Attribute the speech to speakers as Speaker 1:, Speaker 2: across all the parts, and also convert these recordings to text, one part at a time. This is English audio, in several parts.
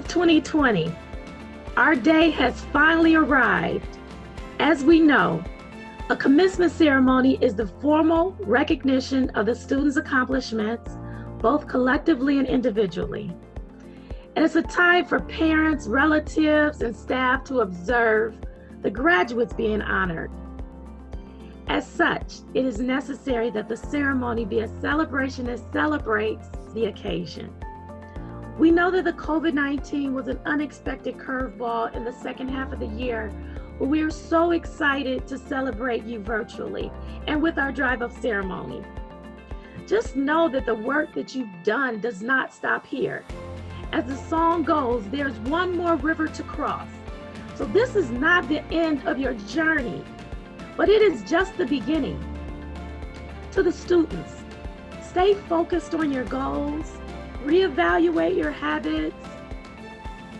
Speaker 1: 2020. Our day has finally arrived. As we know, a commencement ceremony is the formal recognition of the students' accomplishments, both collectively and individually. And it's a time for parents, relatives, and staff to observe the graduates being honored. As such, it is necessary that the ceremony be a celebration that celebrates the occasion. We know that the COVID-19 was an unexpected curveball in the second half of the year, but we are so excited to celebrate you virtually and with our drive-up ceremony. Just know that the work that you've done does not stop here. As the song goes, there's one more river to cross. So this is not the end of your journey, but it is just the beginning. To the students, stay focused on your goals, reevaluate your habits,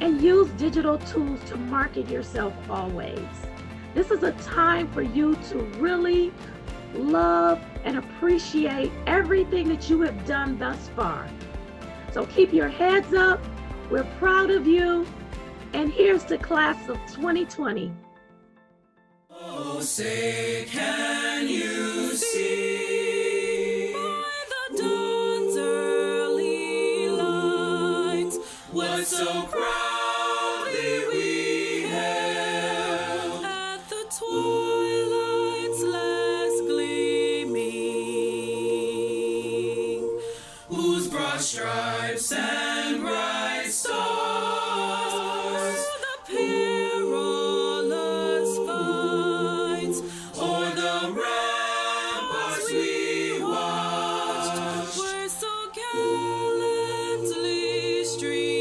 Speaker 1: and use digital tools to market yourself always. This is a time for you to really love and appreciate everything that you have done thus far. So keep your heads up, we're proud of you, and here's the class of 2020.
Speaker 2: Oh, say, can you see? What so proudly we hailed at the twilight's last gleaming, whose broad stripes and bright stars the perilous fights o'er the ramparts we watched were so gallantly streaming.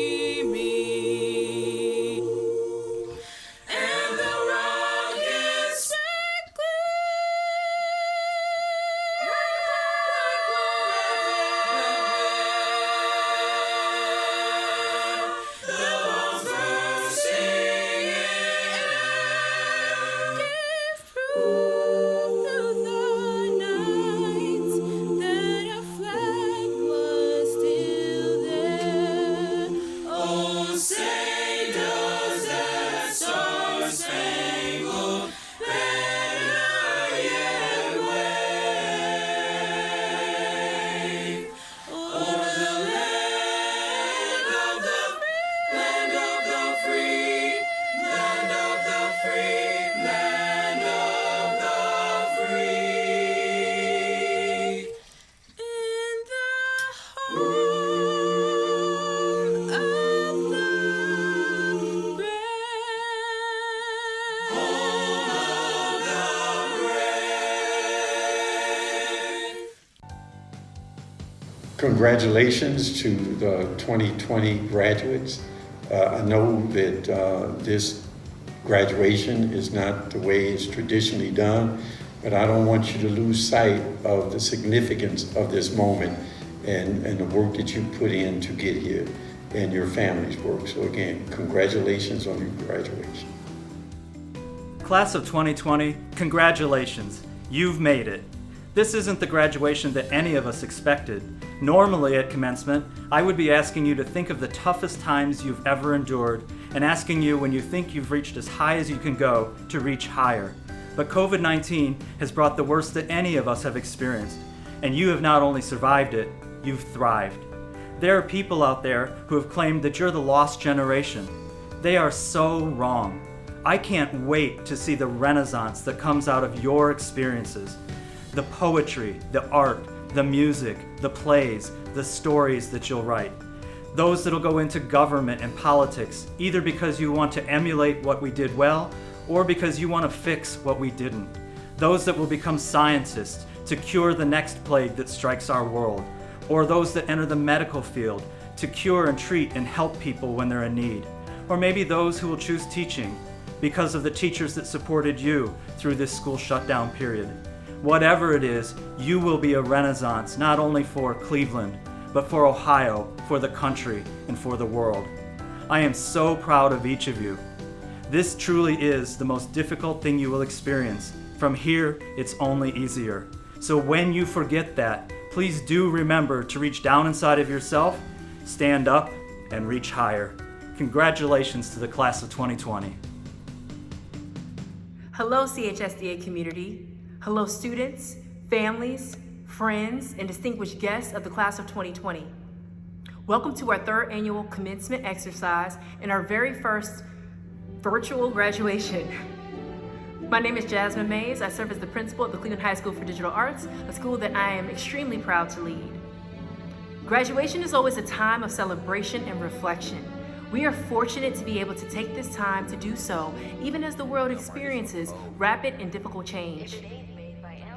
Speaker 3: Congratulations to the 2020 graduates. I know that this graduation is not the way it's traditionally done, but I don't want you to lose sight of the significance of this moment and the work that you put in to get here and your family's work. So again, congratulations on your graduation.
Speaker 4: Class of 2020, congratulations. You've made it. This isn't the graduation that any of us expected. Normally at commencement, I would be asking you to think of the toughest times you've ever endured and asking you when you think you've reached as high as you can go to reach higher. But COVID-19 has brought the worst that any of us have experienced, and you have not only survived it, you've thrived. There are people out there who have claimed that you're the lost generation. They are so wrong. I can't wait to see the renaissance that comes out of your experiences. The poetry, the art, the music, the plays, the stories that you'll write. Those that'll go into government and politics, either because you want to emulate what we did well, or because you want to fix what we didn't. Those that will become scientists to cure the next plague that strikes our world, or those that enter the medical field to cure and treat and help people when they're in need. Or maybe those who will choose teaching because of the teachers that supported you through this school shutdown period. Whatever it is, you will be a renaissance not only for Cleveland, but for Ohio, for the country, and for the world. I am so proud of each of you. This truly is the most difficult thing you will experience. From here, it's only easier. So when you forget that, please do remember to reach down inside of yourself, stand up, and reach higher. Congratulations to the class of 2020.
Speaker 5: Hello, CHSDA community. Hello, students, families, friends, and distinguished guests of the class of 2020. Welcome to our third annual commencement exercise and our very first virtual graduation. My name is Jasmine Mays. I serve as the principal at the Cleveland High School for Digital Arts, a school that I am extremely proud to lead. Graduation is always a time of celebration and reflection. We are fortunate to be able to take this time to do so, even as the world experiences rapid and difficult change.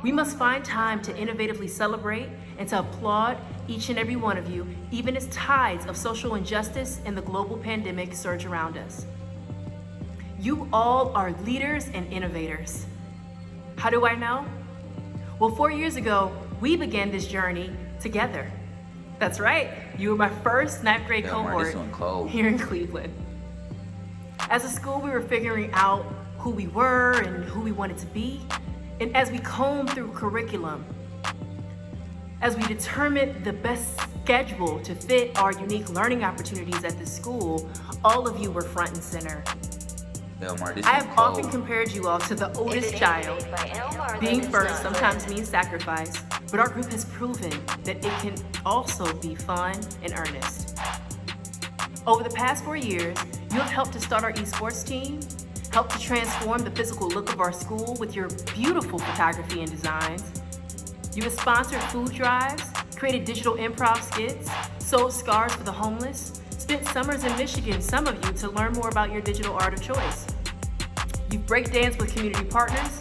Speaker 5: We must find time to innovatively celebrate and to applaud each and every one of you, even as tides of social injustice and the global pandemic surge around us. You all are leaders and innovators. How do I know? Well, 4 years ago, we began this journey together. That's right, you were my first ninth grade cohort here in Cleveland. As a school, we were figuring out who we were and who we wanted to be. And as we combed through curriculum, as we determined the best schedule to fit our unique learning opportunities at this school, all of you were front and center. I have often compared you all to the oldest child. Being first sometimes means sacrifice, but our group has proven that it can also be fun and earnest. Over the past 4 years, you have helped to start our esports team, helped to transform the physical look of our school with your beautiful photography and designs. You have sponsored food drives, created digital improv skits, sewed scarves for the homeless, spent summers in Michigan, some of you, to learn more about your digital art of choice. You've breakdanced with community partners,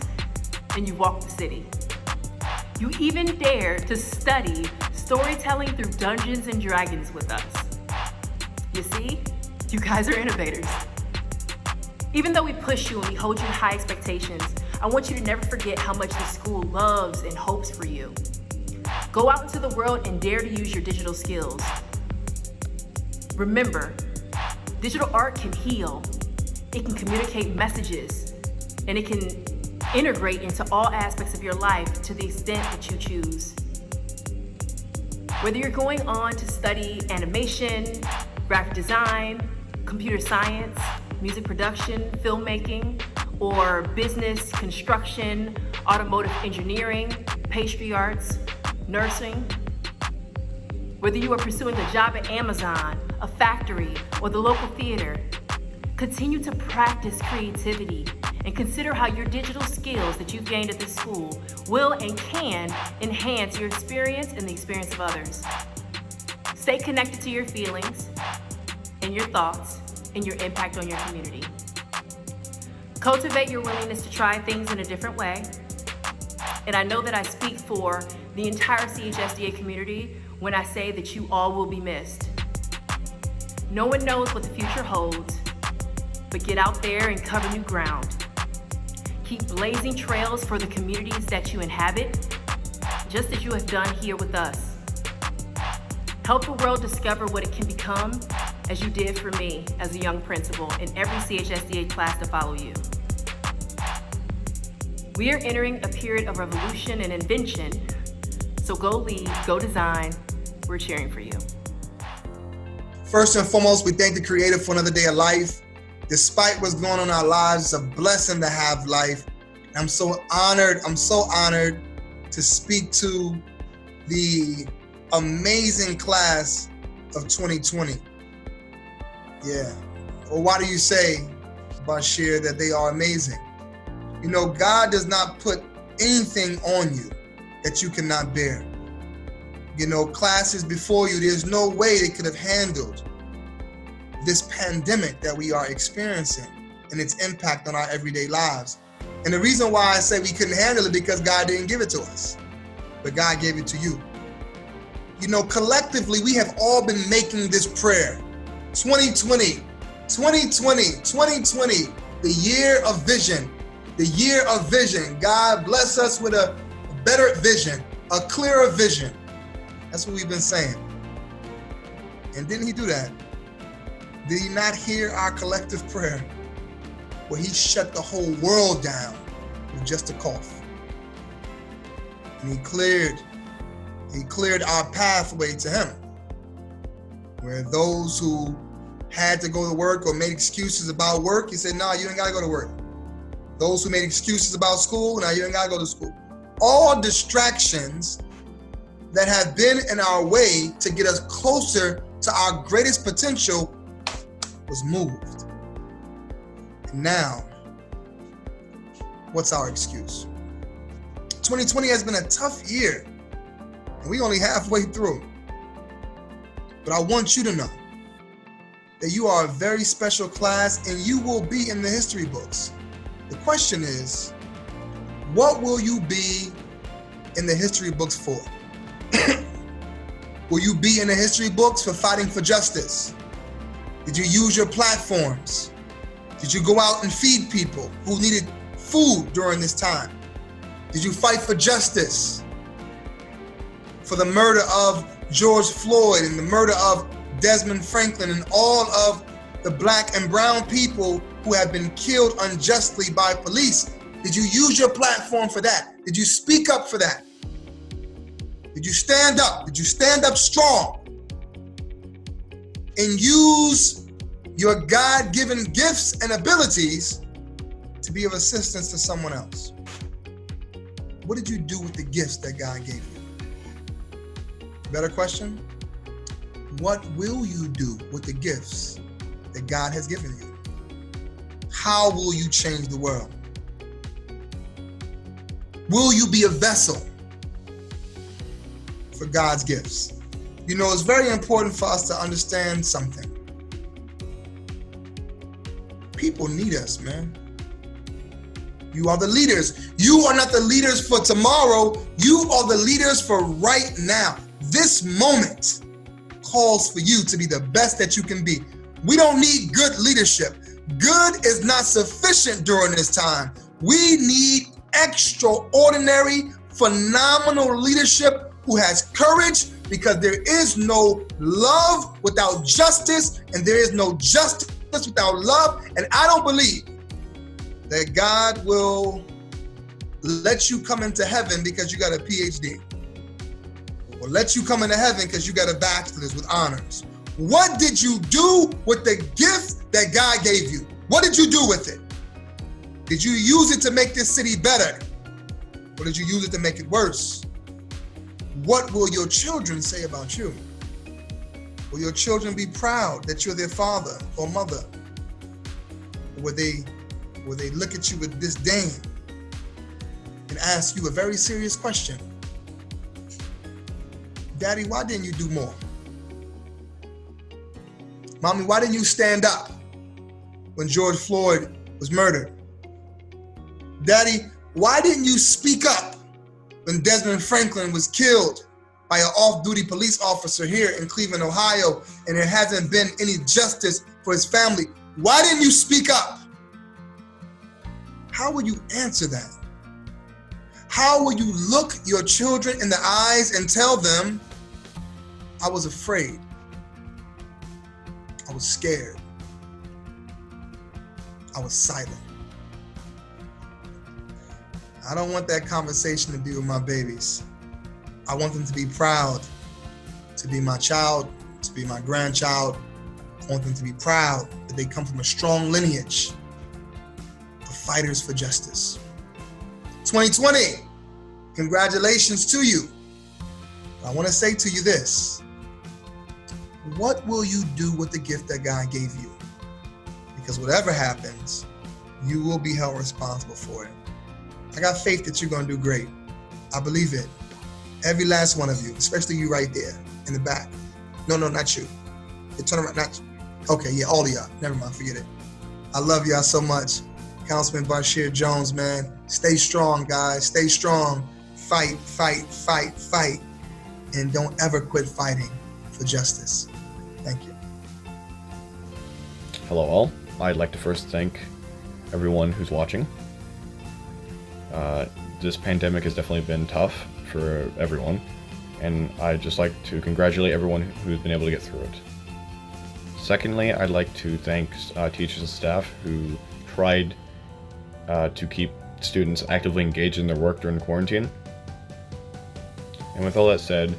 Speaker 5: and you've walked the city. You even dared to study storytelling through Dungeons and Dragons with us. You see, you guys are innovators. Even though we push you and we hold you to high expectations, I want you to never forget how much the school loves and hopes for you. Go out into the world and dare to use your digital skills. Remember, digital art can heal, it can communicate messages, and it can integrate into all aspects of your life to the extent that you choose. Whether you're going on to study animation, graphic design, computer science, music production, filmmaking, or business, construction, automotive engineering, pastry arts, nursing. Whether you are pursuing a job at Amazon, a factory, or the local theater, continue to practice creativity and consider how your digital skills that you've gained at this school will and can enhance your experience and the experience of others. Stay connected to your feelings and your thoughts and your impact on your community. Cultivate your willingness to try things in a different way. And I know that I speak for the entire CHSDA community when I say that you all will be missed. No one knows what the future holds, but get out there and cover new ground. Keep blazing trails for the communities that you inhabit, just as you have done here with us. Help the world discover what it can become, as you did for me as a young principal in every CHSDA class to follow you. We are entering a period of revolution and invention, so go lead, go design. We're cheering for you.
Speaker 6: First and foremost, we thank the Creator for another day of life. Despite what's going on in our lives, it's a blessing to have life. I'm so honored to speak to the amazing class of 2020. Yeah. Well, why do you say, Bashir, that they are amazing? You know, God does not put anything on you that you cannot bear. You know, classes before you, there's no way they could have handled this pandemic that we are experiencing and its impact on our everyday lives. And the reason why I say we couldn't handle it because God didn't give it to us, but God gave it to you. You know, collectively, we have all been making this prayer. 2020, 2020, 2020, the year of vision, the year of vision. God bless us with a better vision, a clearer vision. That's what we've been saying. And didn't he do that? Did he not hear our collective prayer where he shut the whole world down with just a cough? And he cleared our pathway to him, where those who had to go to work or made excuses about work, he said, nah, you ain't gotta go to work. Those who made excuses about school, now you ain't gotta go to school. All distractions that have been in our way to get us closer to our greatest potential was moved. And now, what's our excuse? 2020 has been a tough year, and we only halfway through. But I want you to know that you are a very special class and you will be in the history books. The question is, what will you be in the history books for? Will you be in the history books for fighting for justice? Did you use your platforms? Did you go out and feed people who needed food during this time? Did you fight for justice? For the murder of George Floyd and the murder of Desmond Franklin and all of the Black and brown people who have been killed unjustly by police? Did you use your platform for that? Did you speak up for that? Did you stand up? Did you stand up strong and use your God-given gifts and abilities to be of assistance to someone else? What did you do with the gifts that God gave you? Better question, what will you do with the gifts that God has given you? How will you change the world? Will you be a vessel for God's gifts? You know, it's very important for us to understand something. People need us, man. You are the leaders. You are not the leaders for tomorrow. You are the leaders for right now. This moment calls for you to be the best that you can be. We don't need good leadership. Good is not sufficient during this time. We need extraordinary, phenomenal leadership who has courage, because there is no love without justice, and there is no justice without love. And I don't believe that God will let you come into heaven because you got a PhD, or let you come into heaven because you got a bachelor's with honors. What did you do with the gift that God gave you? What did you do with it? Did you use it to make this city better? Or did you use it to make it worse? What will your children say about you? Will your children be proud that you're their father or mother? Or will they look at you with disdain and ask you a very serious question? Daddy, why didn't you do more? Mommy, why didn't you stand up when George Floyd was murdered? Daddy, why didn't you speak up when Desmond Franklin was killed by an off-duty police officer here in Cleveland, Ohio, and there hasn't been any justice for his family? Why didn't you speak up? How will you answer that? How will you look your children in the eyes and tell them, I was afraid, I was scared, I was silent? I don't want that conversation to be with my babies. I want them to be proud to be my child, to be my grandchild. I want them to be proud that they come from a strong lineage of fighters for justice. 2020, congratulations to you. I want to say to you this: what will you do with the gift that God gave you? Because whatever happens, you will be held responsible for it. I got faith that you're going to do great. I believe it. Every last one of you, especially you right there in the back. No, not you. You turn around, not you. Okay, yeah, all of y'all. Never mind, forget it. I love y'all so much. Councilman Bashir Jones, man. Stay strong, guys. Stay strong. Fight, fight, fight, fight. And don't ever quit fighting for justice. Thank you.
Speaker 7: Hello all. I'd like to first thank everyone who's watching. This pandemic has definitely been tough for everyone, and I'd just like to congratulate everyone who's been able to get through it. Secondly, I'd like to thank teachers and staff who tried to keep students actively engaged in their work during quarantine. And with all that said,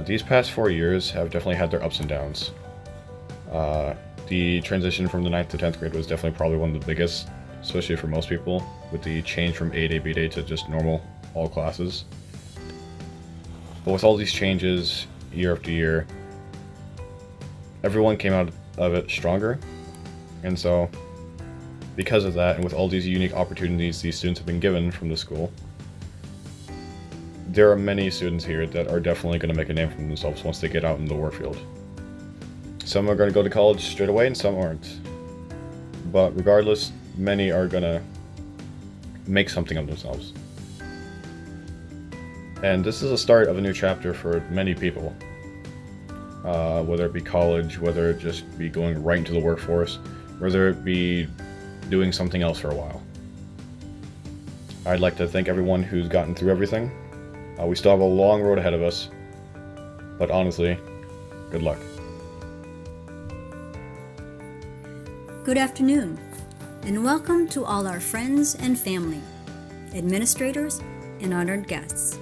Speaker 7: these past 4 years have definitely had their ups and downs. The transition from the 9th to 10th grade was definitely probably one of the biggest, especially for most people, with the change from A Day, B Day to just normal, all classes. But with all these changes, year after year, everyone came out of it stronger. And so, because of that, and with all these unique opportunities these students have been given from the school, there are many students here that are definitely going to make a name for themselves once they get out in the work field. Some are going to go to college straight away and some aren't. But regardless, many are going to make something of themselves. And this is a start of a new chapter for many people. Whether it be college, whether it just be going right into the workforce, whether it be doing something else for a while. I'd like to thank everyone who's gotten through everything. We still have a long road ahead of us, but honestly, good luck.
Speaker 8: Good afternoon, and welcome to all our friends and family, administrators, and honored guests.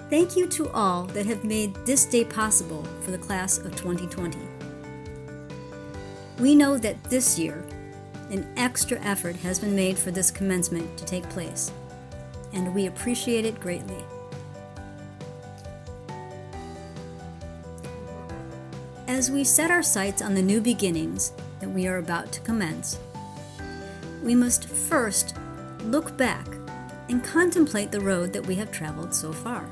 Speaker 8: Thank you to all that have made this day possible for the class of 2020. We know that this year, an extra effort has been made for this commencement to take place, and we appreciate it greatly. As we set our sights on the new beginnings that we are about to commence, we must first look back and contemplate the road that we have traveled so far.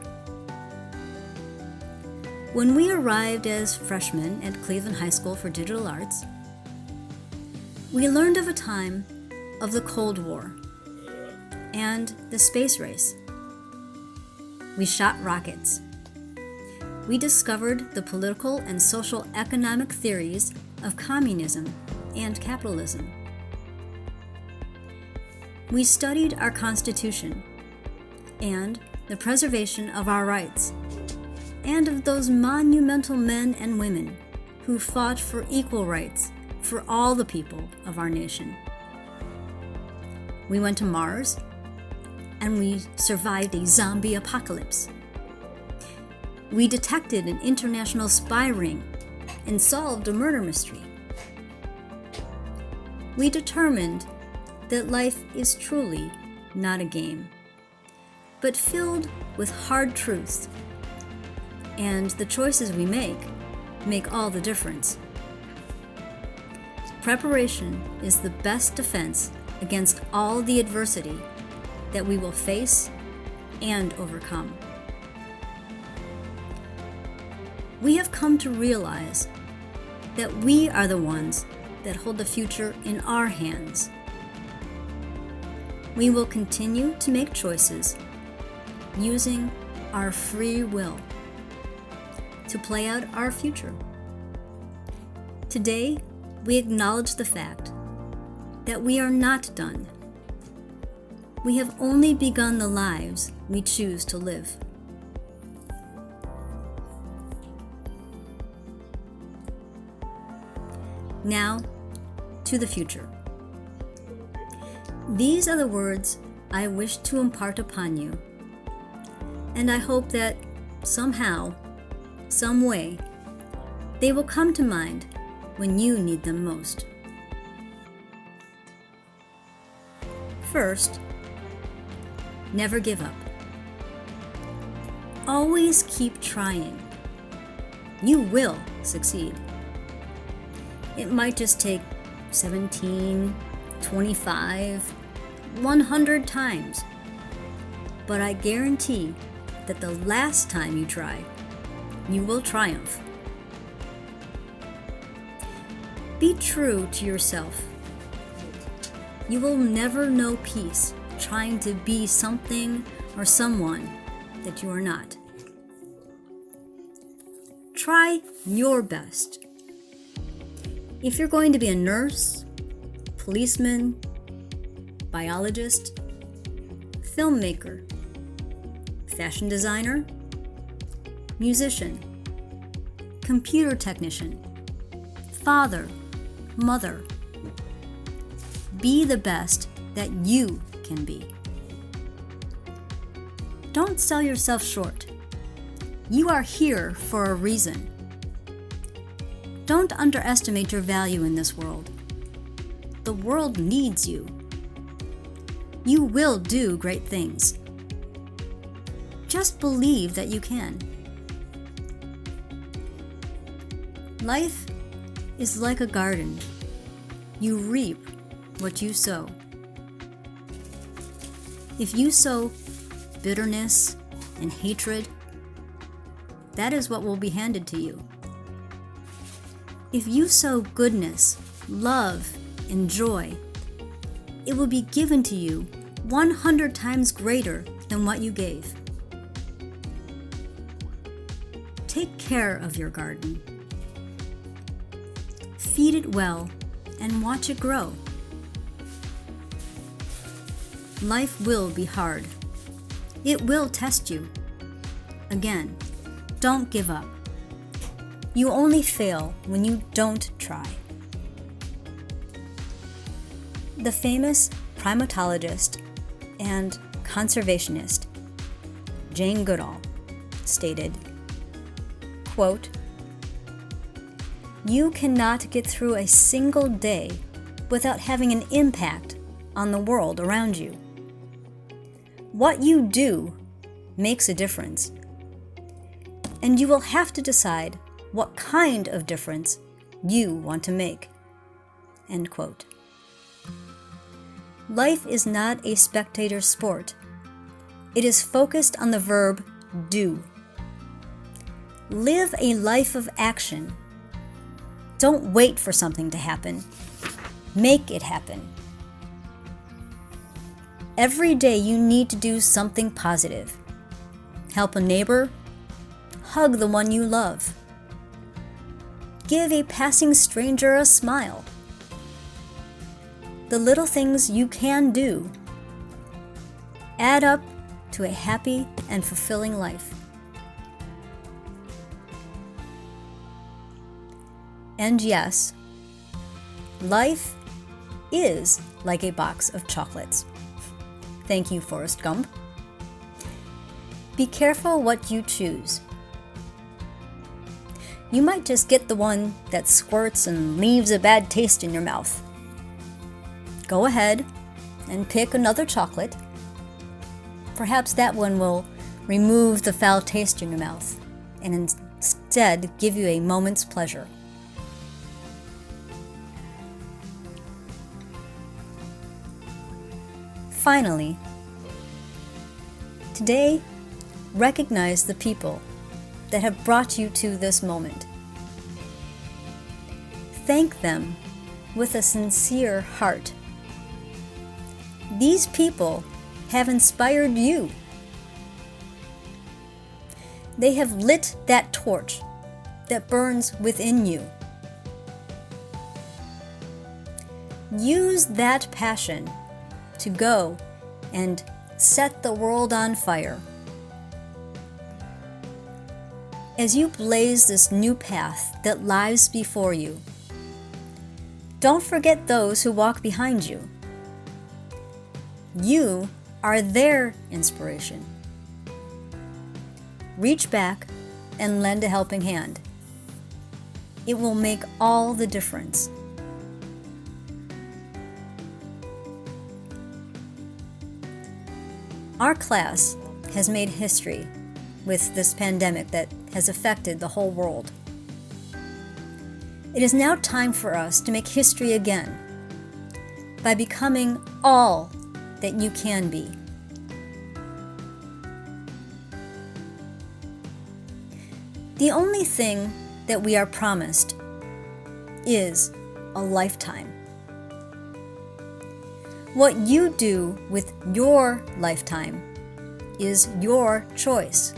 Speaker 8: When we arrived as freshmen at Cleveland High School for Digital Arts, we learned of a time of the Cold War and the space race. We shot rockets. We discovered the political and social economic theories of communism and capitalism. We studied our Constitution and the preservation of our rights, and of those monumental men and women who fought for equal rights for all the people of our nation. We went to Mars, and we survived a zombie apocalypse. We detected an international spy ring and solved a murder mystery. We determined that life is truly not a game, but filled with hard truths, and the choices we make all the difference. Preparation is the best defense against all the adversity that we will face and overcome. We have come to realize that we are the ones that hold the future in our hands. We will continue to make choices using our free will to play out our future. Today, we acknowledge the fact that we are not done. We have only begun the lives we choose to live. Now, to the future. These are the words I wish to impart upon you, and I hope that somehow, some way, they will come to mind when you need them most. First, never give up. Always keep trying. You will succeed. It might just take 17, 25, 100 times, but I guarantee that the last time you try, you will triumph. Be true to yourself. You will never know peace trying to be something or someone that you are not. Try your best. If you're going to be a nurse, policeman, biologist, filmmaker, fashion designer, musician, computer technician, father, mother, be the best that you can be. Don't sell yourself short. You are here for a reason. Don't underestimate your value in this world. The world needs you. You will do great things. Just believe that you can. Life is like a garden. You reap what you sow. If you sow bitterness and hatred, that is what will be handed to you. If you sow goodness, love, and joy, it will be given to you 100 times greater than what you gave. Take care of your garden. Feed it well and watch it grow. Life will be hard. It will test you. Again, don't give up. You only fail when you don't try. The famous primatologist and conservationist Jane Goodall stated, quote, "You cannot get through a single day without having an impact on the world around you. What you do makes a difference, and you will have to decide what kind of difference you want to make." End quote. Life is not a spectator sport. It is focused on the verb do. Live a life of action. Don't wait for something to happen. Make it happen. Every day you need to do something positive. Help a neighbor. Hug the one you love. Give a passing stranger a smile. The little things you can do add up to a happy and fulfilling life. And yes, life is like a box of chocolates. Thank you, Forrest Gump. Be careful what you choose. You might just get the one that squirts and leaves a bad taste in your mouth. Go ahead and pick another chocolate. Perhaps that one will remove the foul taste in your mouth and instead give you a moment's pleasure. Finally, today, recognize the people that have brought you to this moment. Thank them with a sincere heart. These people have inspired you. They have lit that torch that burns within you. Use that passion to go and set the world on fire. As you blaze this new path that lies before you, don't forget those who walk behind you. You are their inspiration. Reach back and lend a helping hand. It will make all the difference. Our class has made history with this pandemic that has affected the whole world. It is now time for us to make history again by becoming all that you can be. The only thing that we are promised is a lifetime. What you do with your lifetime is your choice.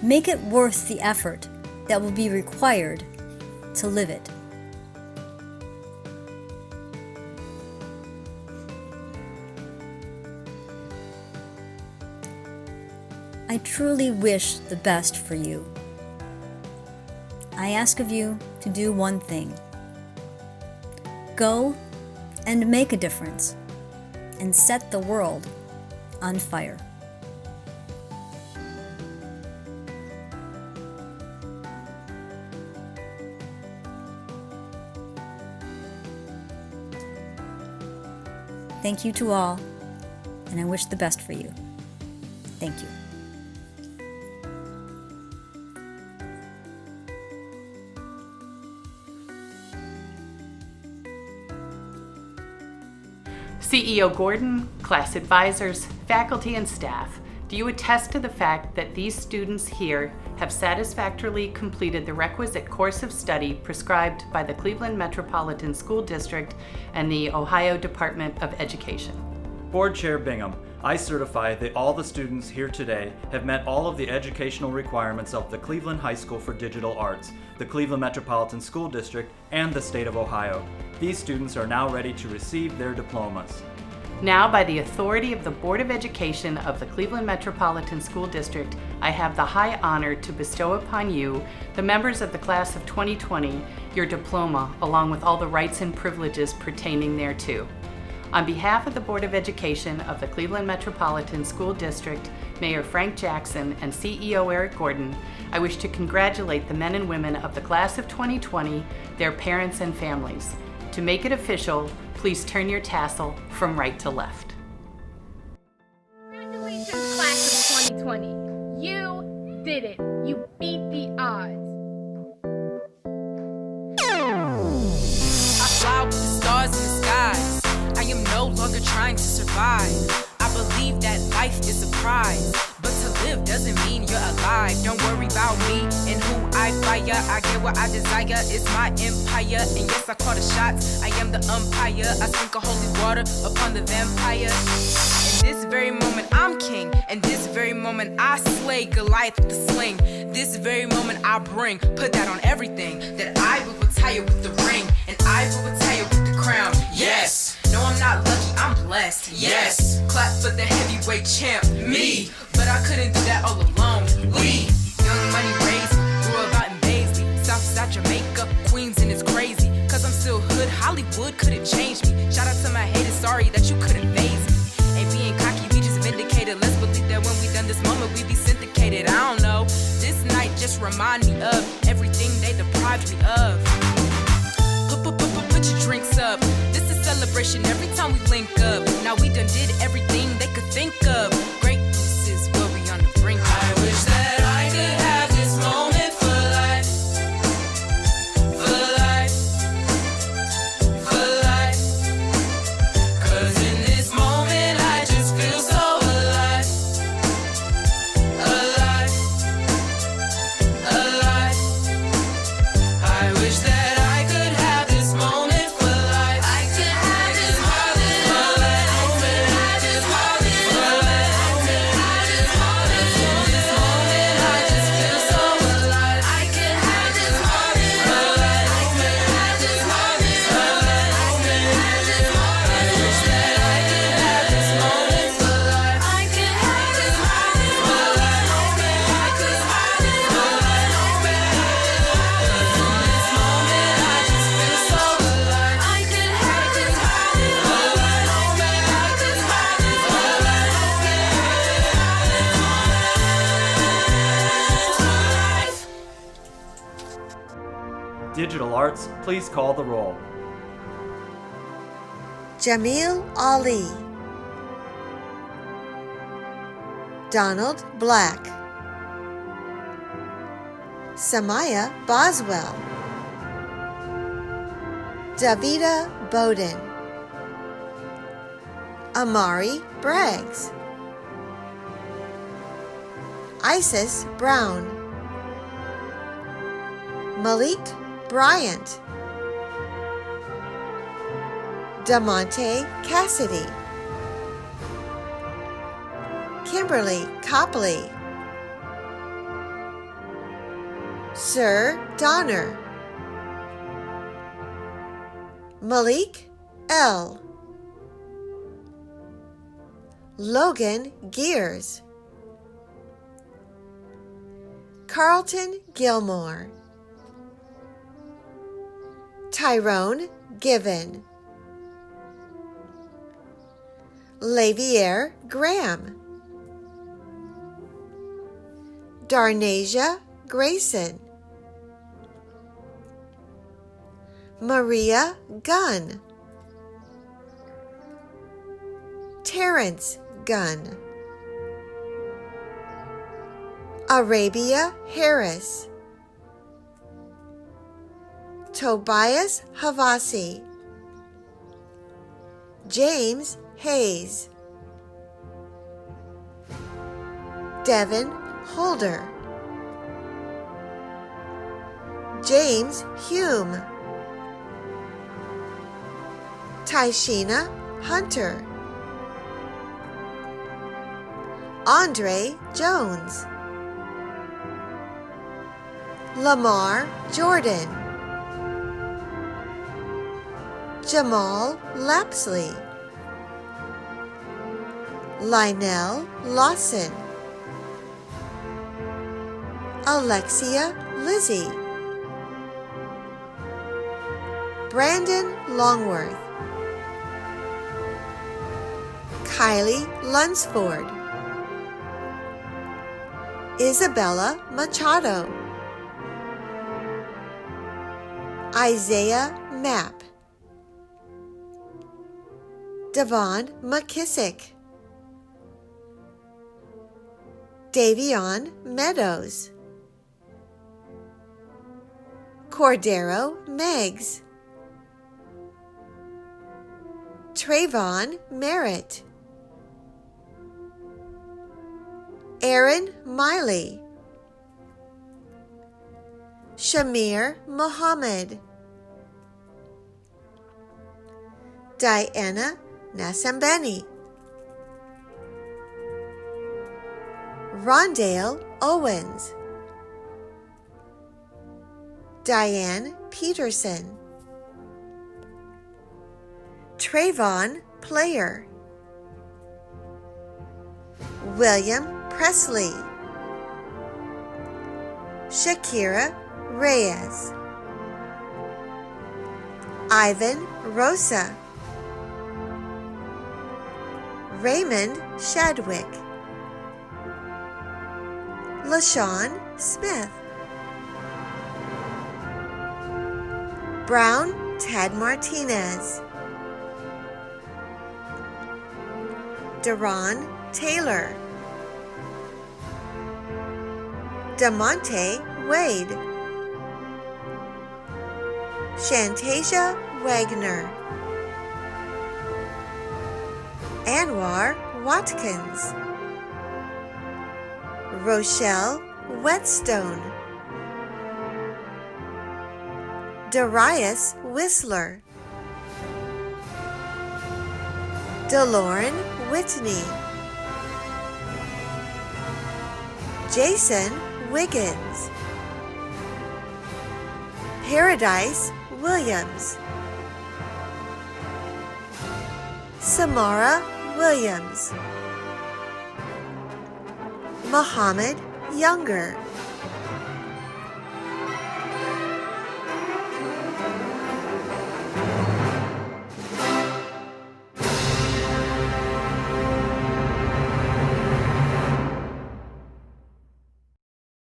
Speaker 8: Make it worth the effort that will be required to live it. I truly wish the best for you. I ask of you to do one thing. Go and make a difference and set the world on fire. Thank you to all, and I wish the best for you. Thank you.
Speaker 9: CEO Gordon, class advisors, faculty, and staff, do you attest to the fact that these students here have satisfactorily completed the requisite course of study prescribed by the Cleveland Metropolitan School District and the Ohio Department of Education?
Speaker 4: Board Chair Bingham, I certify that all the students here today have met all of the educational requirements of the Cleveland High School for Digital Arts, the Cleveland Metropolitan School District, and the state of Ohio. These students are now ready to receive their diplomas.
Speaker 9: Now, by the authority of the Board of Education of the Cleveland Metropolitan School District, I have the high honor to bestow upon you, the members of the class of 2020, your diploma, along with all the rights and privileges pertaining thereto. On behalf of the Board of Education of the Cleveland Metropolitan School District, Mayor Frank Jackson, and CEO Eric Gordon, I wish to congratulate the men and women of the class of 2020, their parents and families. To make it official, please turn your tassel from right to left.
Speaker 10: Congratulations, class of 2020. You did it. You beat the odds.
Speaker 2: I fly with the stars in the skies. I am no longer trying to survive. I believe that life is a prize, but to live doesn't mean you're alive. Don't worry about me and who I fire. I get what I desire, it's my empire. And yes, I call the shots, I am the umpire. I sprinkle holy water upon the vampire. In this very moment I'm king, and this very moment I slay Goliath with the sling. This very moment I bring, put that on everything. That I will retire with the ring, and I will retire with the crown. Yes! No, I'm not lucky, I'm blessed. Yes! Clap for the heavyweight champ, me! But I couldn't do that all alone. We! Young money raised, grew up out in Baisley, Southside Jamaica, Queens, and it's crazy. Cause I'm still hood, Hollywood couldn't change me. Shout out to my haters, sorry that you couldn't faze me. Ain't being cocky, we just vindicated. Let's believe that when we done this moment, we be syndicated. I don't know, this night just remind me of everything they deprived me of. Put your drinks up. This is celebration every time we link up. Now we done did everything they could think of. Greatness is where we on the brink. I wish that I could have this moment for life. For life. For life. Cause in this moment I just feel so alive. Alive. Alive. I wish that I could have this moment for life. I could have this moment for life. I could have this moment for life. I could have this moment for this moment. I just feel so alive. I could have this moment for life. I could have this moment for life. I could have this moment. I wish that I could have this moment for life. I could have this moment for life. I could have this moment for life. In this moment I just feel so alive. I could have this moment for life. I could have this moment for life. I could have this moment for life.
Speaker 4: Digital Arts, please call the roll.
Speaker 11: Jamil Ali, Donald Black, Samaya Boswell, Davida Bowden, Amari Braggs, Isis Brown, Malik Bryant, Damonte Cassidy, Kimberly Copley, Sir Donner, Malik L, Logan Gears, Carlton Gilmore, Tyrone Given, Lavier Graham, Darnasia Grayson, Maria Gunn, Terrence Gunn. Arabia Harris. Tobias Havasi. James Hayes. Devin Holder. James Hume. Tyshina Hunter. Andre Jones. Lamar Jordan. Jamal Lapsley. Lionel Lawson. Alexia Lizzie. Brandon Longworth. Kylie Lunsford. Isabella Machado. Isaiah Mapp. Devon McKissick. Davion Meadows. Cordero Meggs. Trayvon Merritt. Aaron Miley. Shamir Mohammed. Diana Nasambeni. Rondale Owens. Diane Peterson. Trayvon Player. William Presley. Shakira Reyes. Ivan Rosa. Raymond Shadwick. LaShawn Smith. Brown Tad Martinez. Deron Taylor. DeMonte Wade. Shantasia Wagner. Anwar Watkins. Rochelle Whetstone. Darius Whistler. DeLauren Whitney. Jason Wiggins. Paradise Williams. Samara Williams. Muhammad Younger.